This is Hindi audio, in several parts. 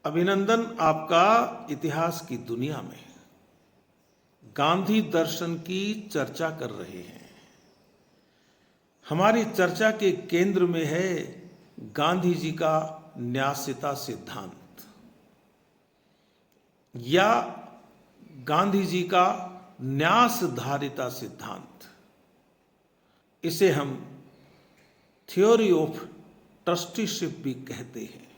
अभिनंदन आपका इतिहास की दुनिया में गांधी दर्शन की चर्चा कर रहे हैं। हमारी चर्चा के केंद्र में है गांधी जी का न्यासिता सिद्धांत या गांधी जी का न्यासधारिता सिद्धांत। इसे हम थ्योरी ऑफ ट्रस्टीशिप भी कहते हैं।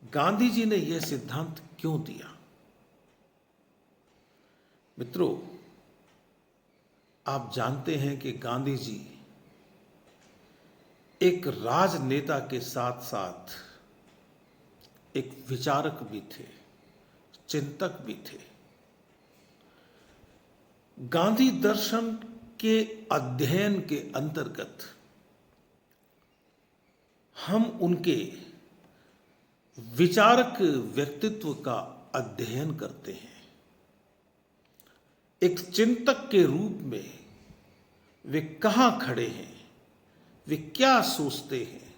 गांधी जी ने यह सिद्धांत क्यों दिया? मित्रों, आप जानते हैं कि गांधी जी एक राजनेता के साथ साथ एक विचारक भी थे, चिंतक भी थे। गांधी दर्शन के अध्ययन के अंतर्गत हम उनके विचारक व्यक्तित्व का अध्ययन करते हैं। एक चिंतक के रूप में वे कहाँ खड़े हैं, वे क्या सोचते हैं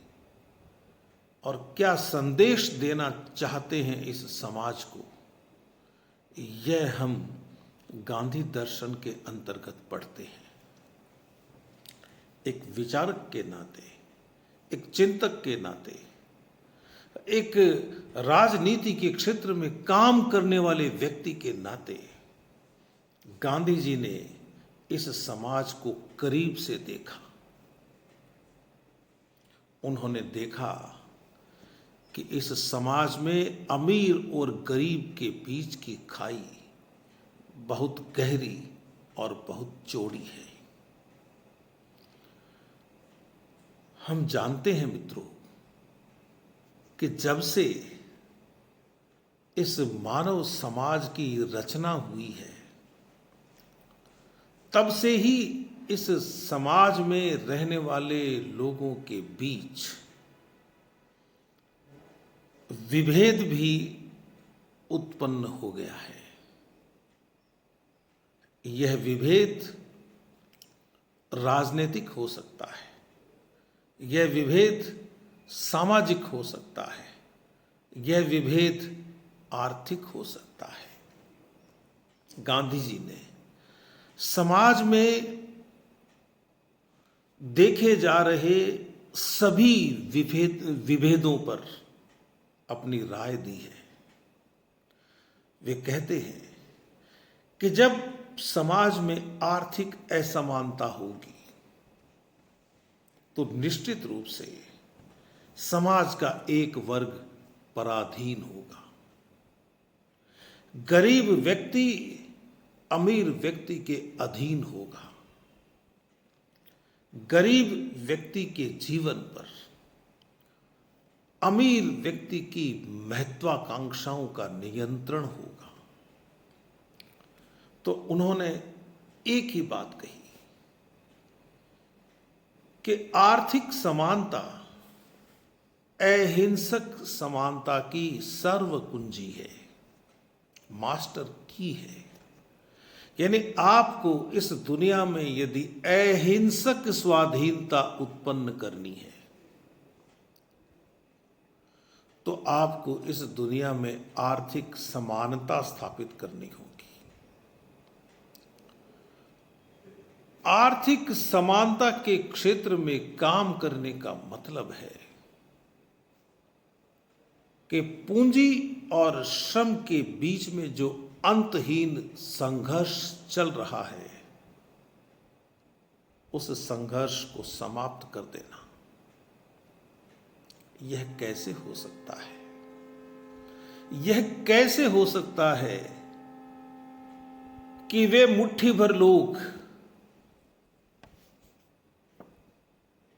और क्या संदेश देना चाहते हैं इस समाज को, यह हम गांधी दर्शन के अंतर्गत पढ़ते हैं। एक विचारक के नाते, एक चिंतक के नाते, एक राजनीति के क्षेत्र में काम करने वाले व्यक्ति के नाते गांधी जी ने इस समाज को करीब से देखा। उन्होंने देखा कि इस समाज में अमीर और गरीब के बीच की खाई बहुत गहरी और बहुत चौड़ी है। हम जानते हैं मित्रों कि जब से इस मानव समाज की रचना हुई है, तब से ही इस समाज में रहने वाले लोगों के बीच विभेद भी उत्पन्न हो गया है। यह विभेद राजनीतिक हो सकता है, यह विभेद सामाजिक हो सकता है, यह विभेद आर्थिक हो सकता है। गांधी जी ने समाज में देखे जा रहे सभी विभेदों पर अपनी राय दी है। वे कहते हैं कि जब समाज में आर्थिक असमानता होगी तो निश्चित रूप से समाज का एक वर्ग पराधीन होगा। गरीब व्यक्ति अमीर व्यक्ति के अधीन होगा। गरीब व्यक्ति के जीवन पर अमीर व्यक्ति की महत्वाकांक्षाओं का नियंत्रण होगा। तो उन्होंने एक ही बात कही कि आर्थिक समानता अहिंसक समानता की सर्व कुंजी है, मास्टर की है। यानी आपको इस दुनिया में यदि अहिंसक स्वाधीनता उत्पन्न करनी है तो आपको इस दुनिया में आर्थिक समानता स्थापित करनी होगी। आर्थिक समानता के क्षेत्र में काम करने का मतलब है कि पूंजी और श्रम के बीच में जो अंतहीन संघर्ष चल रहा है, उस संघर्ष को समाप्त कर देना। यह कैसे हो सकता है? यह कैसे हो सकता है कि वे मुट्ठी भर लोग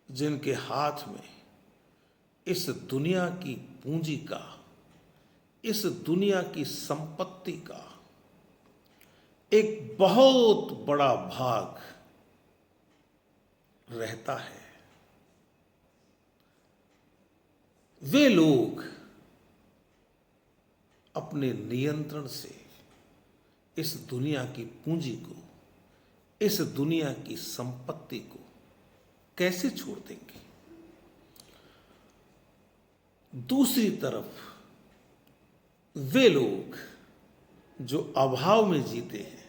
जिनके हाथ में इस दुनिया की पूंजी का, इस दुनिया की संपत्ति का एक बहुत बड़ा भाग रहता है, वे लोग अपने नियंत्रण से इस दुनिया की पूंजी को, इस दुनिया की संपत्ति को कैसे छोड़ देंगे? दूसरी तरफ वे लोग जो अभाव में जीते हैं,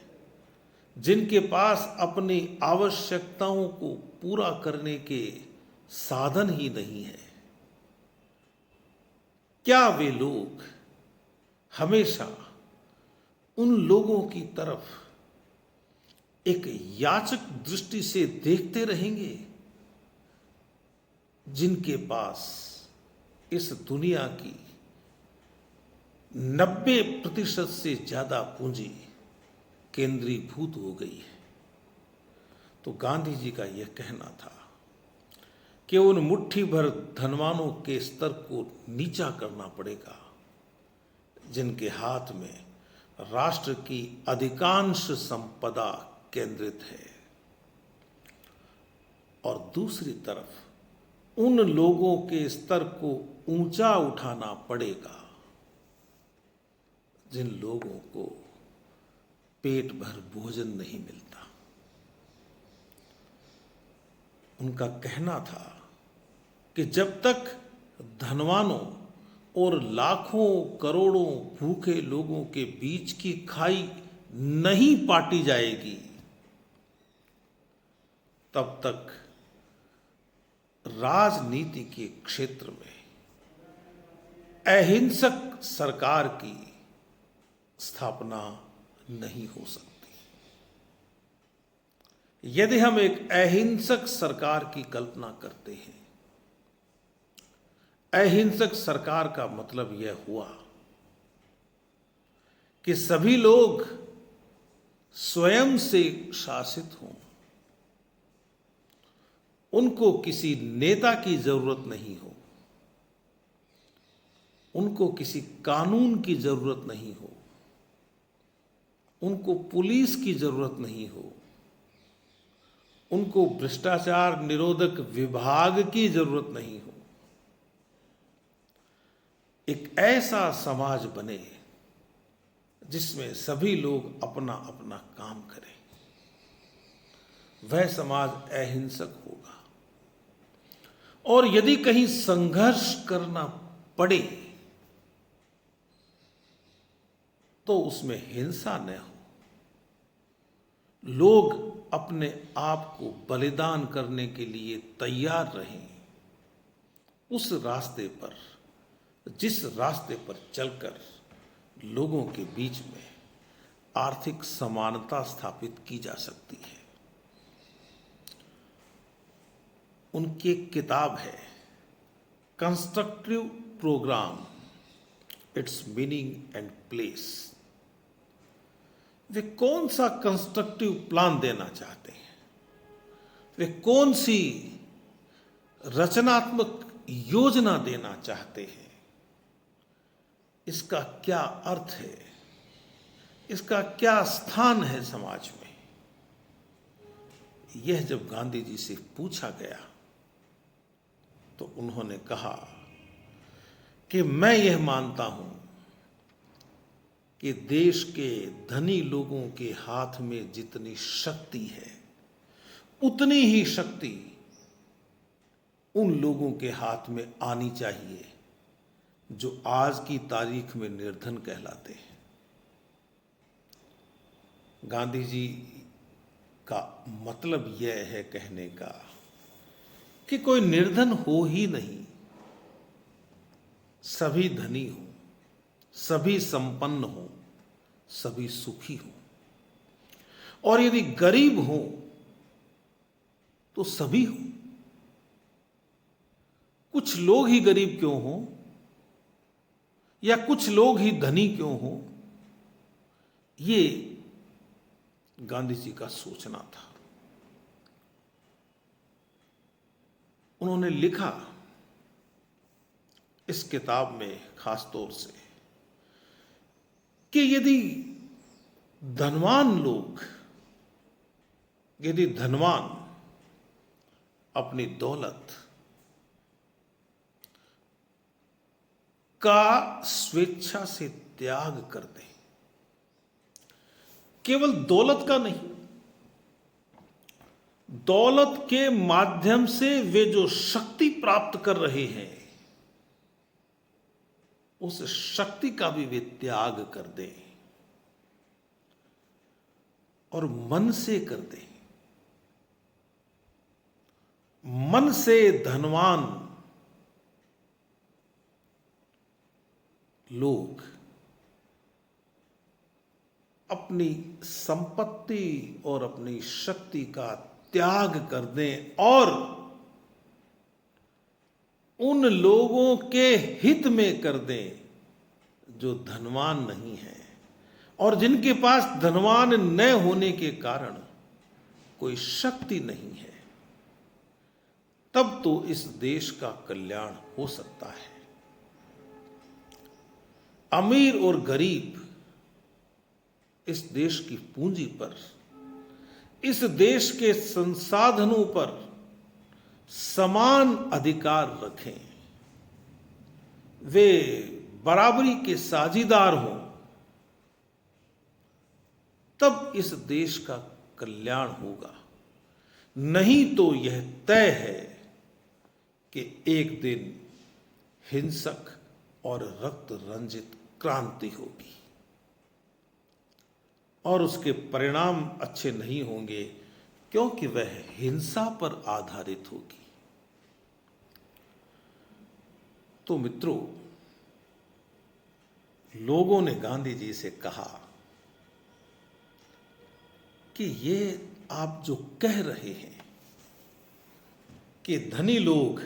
जिनके पास अपनी आवश्यकताओं को पूरा करने के साधन ही नहीं है, क्या वे लोग हमेशा उन लोगों की तरफ एक याचक दृष्टि से देखते रहेंगे जिनके पास इस दुनिया की 90% से ज्यादा पूंजी केंद्रीभूत हो गई है? तो गांधी जी का यह कहना था कि उन मुट्ठी भर धनवानों के स्तर को नीचा करना पड़ेगा जिनके हाथ में राष्ट्र की अधिकांश संपदा केंद्रित है, और दूसरी तरफ उन लोगों के स्तर को ऊंचा उठाना पड़ेगा जिन लोगों को पेट भर भोजन नहीं मिलता। उनका कहना था कि जब तक धनवानों और लाखों करोड़ों भूखे लोगों के बीच की खाई नहीं पाटी जाएगी, तब तक राजनीति के क्षेत्र में अहिंसक सरकार की स्थापना नहीं हो सकती। यदि हम एक अहिंसक सरकार की कल्पना करते हैं, अहिंसक सरकार का मतलब यह हुआ कि सभी लोग स्वयं से शासित हों, उनको किसी नेता की जरूरत नहीं हो, उनको किसी कानून की जरूरत नहीं हो, उनको पुलिस की जरूरत नहीं हो, उनको भ्रष्टाचार निरोधक विभाग की जरूरत नहीं हो। एक ऐसा समाज बने जिसमें सभी लोग अपना अपना काम करें, वह समाज अहिंसक होगा। और यदि कहीं संघर्ष करना पड़े तो उसमें हिंसा न हो, लोग अपने आप को बलिदान करने के लिए तैयार रहें, उस रास्ते पर, जिस रास्ते पर चलकर लोगों के बीच में आर्थिक समानता स्थापित की जा सकती है। उनकी एक किताब है constructive programme, its meaning and place. वे कौन सा कंस्ट्रक्टिव प्लान देना चाहते हैं, वे कौन सी रचनात्मक योजना देना चाहते हैं, इसका क्या अर्थ है, इसका क्या स्थान है समाज में, यह जब गांधी जी से पूछा गया तो उन्होंने कहा कि मैं यह मानता हूं कि देश के धनी लोगों के हाथ में जितनी शक्ति है, उतनी ही शक्ति उन लोगों के हाथ में आनी चाहिए जो आज की तारीख में निर्धन कहलाते हैं। गांधी जी का मतलब यह है कहने का कि कोई निर्धन हो ही नहीं, सभी धनी हो, सभी संपन्न हो, सभी सुखी हो। और यदि गरीब हो तो सभी हो, कुछ लोग ही गरीब क्यों हो या कुछ लोग ही धनी क्यों हो, ये गांधी जी का सोचना था। उन्होंने लिखा इस किताब में खास तौर से कि यदि धनवान अपनी दौलत का स्वेच्छा से त्याग कर दें, केवल दौलत का नहीं, दौलत के माध्यम से वे जो शक्ति प्राप्त कर रहे हैं उस शक्ति का भी वे त्याग कर दें और मन से कर दें। मन से धनवान लोग अपनी संपत्ति और अपनी शक्ति का त्याग कर दें और उन लोगों के हित में कर दें जो धनवान नहीं है और जिनके पास धनवान न होने के कारण कोई शक्ति नहीं है। तब तो इस देश का कल्याण हो सकता है। अमीर और गरीब इस देश की पूंजी पर, इस देश के संसाधनों पर समान अधिकार रखें, वे बराबरी के साझीदार हों, तब इस देश का कल्याण होगा। नहीं तो यह तय है कि एक दिन हिंसक और रक्त रंजित क्रांति होगी और उसके परिणाम अच्छे नहीं होंगे, क्योंकि वह हिंसा पर आधारित होगी। तो मित्रों, लोगों ने गांधी जी से कहा कि ये आप जो कह रहे हैं कि धनी लोग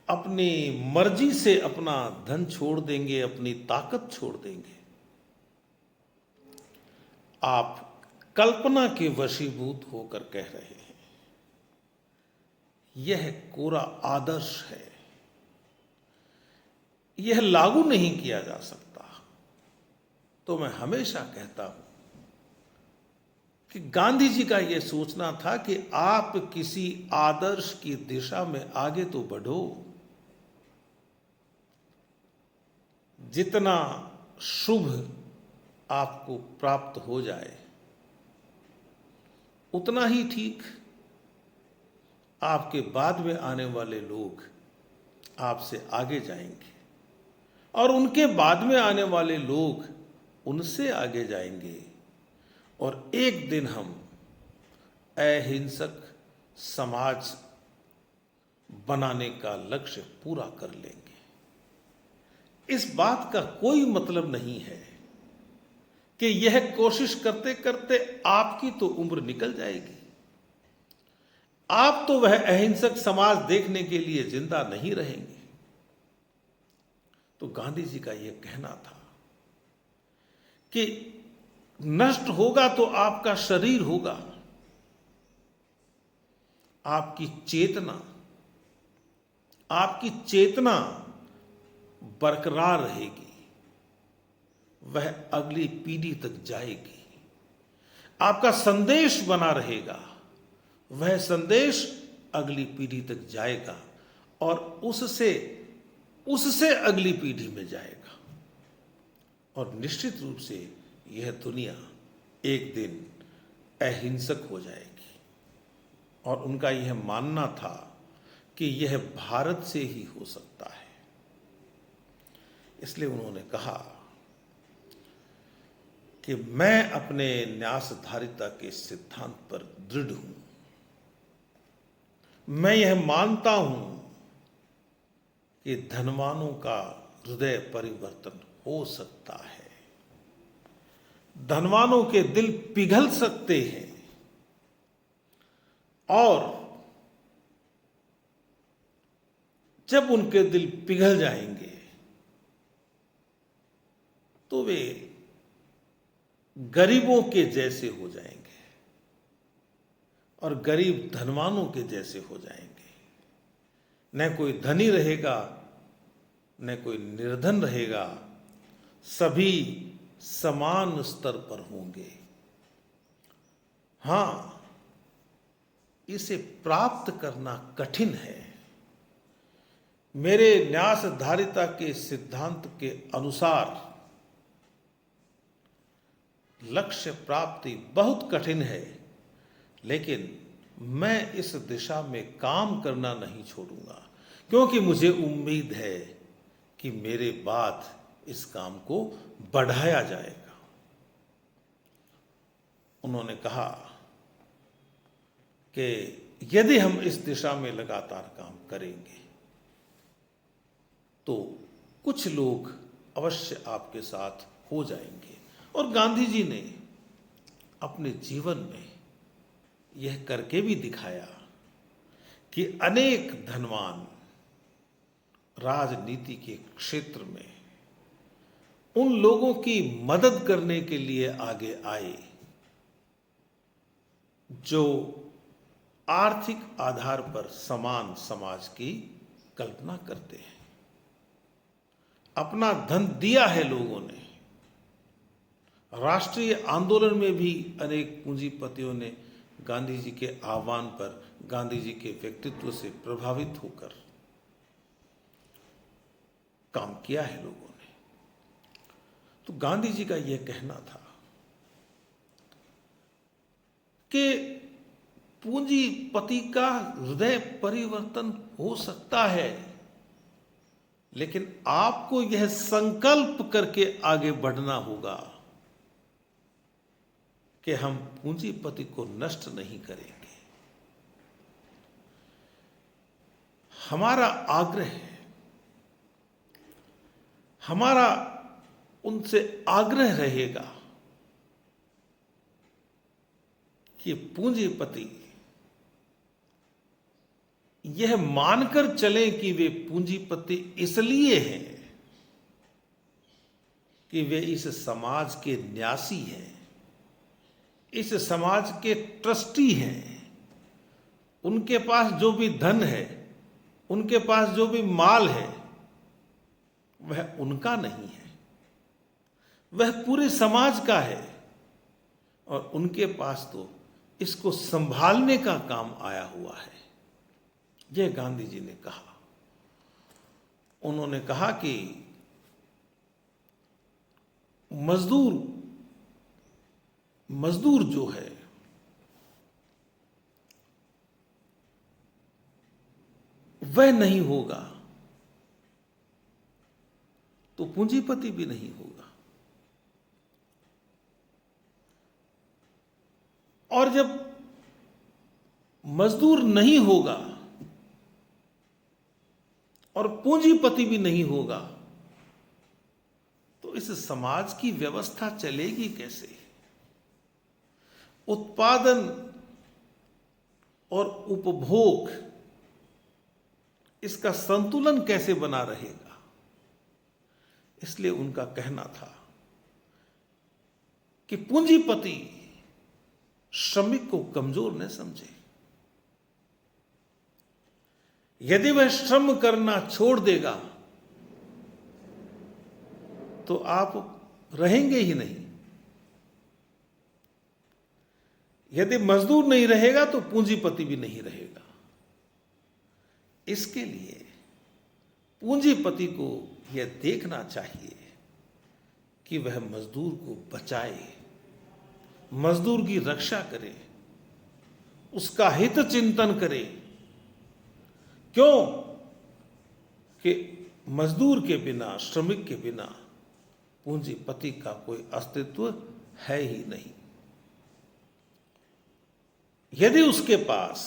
अपनी मर्जी से अपना धन छोड़ देंगे, अपनी ताकत छोड़ देंगे, आप कल्पना के वशीभूत होकर कह रहे हैं। यह कोरा आदर्श है, यह लागू नहीं किया जा सकता। तो मैं हमेशा कहता हूं कि गांधी जी का यह सोचना था कि आप किसी आदर्श की दिशा में आगे तो बढ़ो, जितना शुभ आपको प्राप्त हो जाए उतना ही ठीक। आपके बाद में आने वाले लोग आपसे आगे जाएंगे और उनके बाद में आने वाले लोग उनसे आगे जाएंगे और एक दिन हम अहिंसक समाज बनाने का लक्ष्य पूरा कर लेंगे। इस बात का कोई मतलब नहीं है कि यह कोशिश करते करते आपकी तो उम्र निकल जाएगी, आप तो वह अहिंसक समाज देखने के लिए जिंदा नहीं रहेंगे। तो गांधी जी का यह कहना था कि नष्ट होगा तो आपका शरीर होगा, आपकी चेतना बरकरार रहेगी, वह अगली पीढ़ी तक जाएगी। आपका संदेश बना रहेगा, वह संदेश अगली पीढ़ी तक जाएगा और उससे अगली पीढ़ी में जाएगा। और निश्चित रूप से यह दुनिया एक दिन अहिंसक हो जाएगी। और उनका यह मानना था कि यह भारत से ही हो सकता है। इसलिए उन्होंने कहा कि मैं अपने न्यासधारिता के सिद्धांत पर दृढ़ हूं। मैं यह मानता हूं कि धनवानों का हृदय परिवर्तन हो सकता है, धनवानों के दिल पिघल सकते हैं और जब उनके दिल पिघल जाएंगे तो वे गरीबों के जैसे हो जाएंगे और गरीब धनवानों के जैसे हो जाएंगे। न कोई धनी रहेगा न कोई निर्धन रहेगा, सभी समान स्तर पर होंगे। हां, इसे प्राप्त करना कठिन है। मेरे न्यासधारिता के सिद्धांत के अनुसार लक्ष्य प्राप्ति बहुत कठिन है, लेकिन मैं इस दिशा में काम करना नहीं छोड़ूंगा, क्योंकि मुझे उम्मीद है कि मेरे बाद इस काम को बढ़ाया जाएगा। उन्होंने कहा कि यदि हम इस दिशा में लगातार काम करेंगे तो कुछ लोग अवश्य आपके साथ हो जाएंगे। और गांधी जी ने अपने जीवन में यह करके भी दिखाया कि अनेक धनवान राजनीति के क्षेत्र में उन लोगों की मदद करने के लिए आगे आए जो आर्थिक आधार पर समान समाज की कल्पना करते हैं। अपना धन दिया है लोगों ने। राष्ट्रीय आंदोलन में भी अनेक पूंजीपतियों ने गांधी जी के आह्वान पर, गांधी जी के व्यक्तित्व से प्रभावित होकर काम किया है लोगों ने। तो गांधी जी का यह कहना था कि पूंजीपति का हृदय परिवर्तन हो सकता है, लेकिन आपको यह संकल्प करके आगे बढ़ना होगा कि हम पूंजीपति को नष्ट नहीं करेंगे। हमारा आग्रह है, हमारा उनसे आग्रह रहेगा कि पूंजीपति यह मानकर चलें कि वे पूंजीपति इसलिए हैं कि वे इस समाज के न्यासी हैं, इस समाज के ट्रस्टी हैं। उनके पास जो भी धन है, उनके पास जो भी माल है, वह उनका नहीं है, वह पूरे समाज का है। और उनके पास तो इसको संभालने का काम आया हुआ है। यह गांधी जी ने कहा। उन्होंने कहा कि मजदूर जो है वह नहीं होगा तो पूंजीपति भी नहीं होगा। और जब मजदूर नहीं होगा और पूंजीपति भी नहीं होगा तो इस समाज की व्यवस्था चलेगी कैसे? उत्पादन और उपभोग, इसका संतुलन कैसे बना रहेगा? इसलिए उनका कहना था कि पूंजीपति श्रमिक को कमजोर न समझे। यदि वह श्रम करना छोड़ देगा तो आप रहेंगे ही नहीं। यदि मजदूर नहीं रहेगा तो पूंजीपति भी नहीं रहेगा। इसके लिए पूंजीपति को यह देखना चाहिए कि वह मजदूर को बचाए, मजदूर की रक्षा करे, उसका हित चिंतन करे। क्यों कि मजदूर के बिना, श्रमिक के बिना पूंजीपति का कोई अस्तित्व है ही नहीं। यदि उसके पास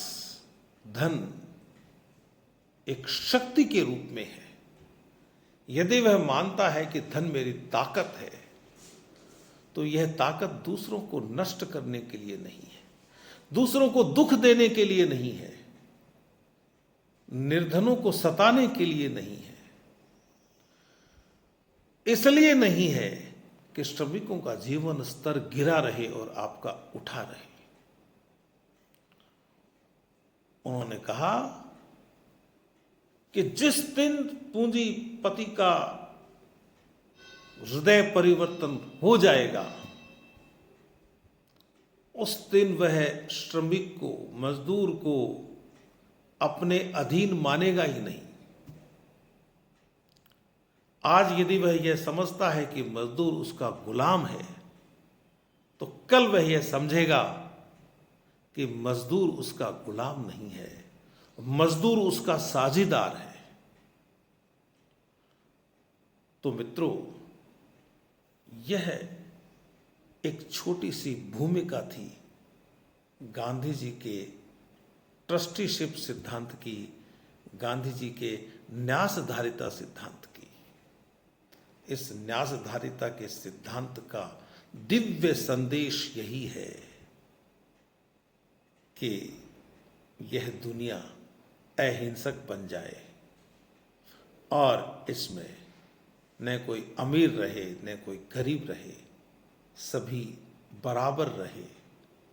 धन एक शक्ति के रूप में है, यदि वह मानता है कि धन मेरी ताकत है, तो यह ताकत दूसरों को नष्ट करने के लिए नहीं है, दूसरों को दुख देने के लिए नहीं है, निर्धनों को सताने के लिए नहीं है। इसलिए नहीं है कि श्रमिकों का जीवन स्तर गिरा रहे और आपका उठा रहे। उन्होंने कहा कि जिस दिन पूंजीपति का हृदय परिवर्तन हो जाएगा, उस दिन वह श्रमिक को, मजदूर को अपने अधीन मानेगा ही नहीं। आज यदि वह यह समझता है कि मजदूर उसका गुलाम है, तो कल वह यह समझेगा कि मजदूर उसका गुलाम नहीं है, मजदूर उसका साझीदार है। तो मित्रों, यह एक छोटी सी भूमिका थी गांधी जी के ट्रस्टीशिप सिद्धांत की, गांधी जी के न्यासधारिता सिद्धांत की। इस न्यासधारिता के सिद्धांत का दिव्य संदेश यही है कि यह दुनिया अहिंसक बन जाए और इसमें न कोई अमीर रहे न कोई गरीब रहे, सभी बराबर रहे,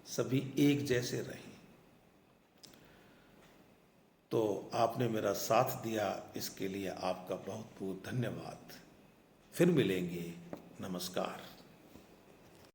सभी एक जैसे रहे। तो आपने मेरा साथ दिया, इसके लिए आपका बहुत बहुत धन्यवाद। फिर मिलेंगे। नमस्कार।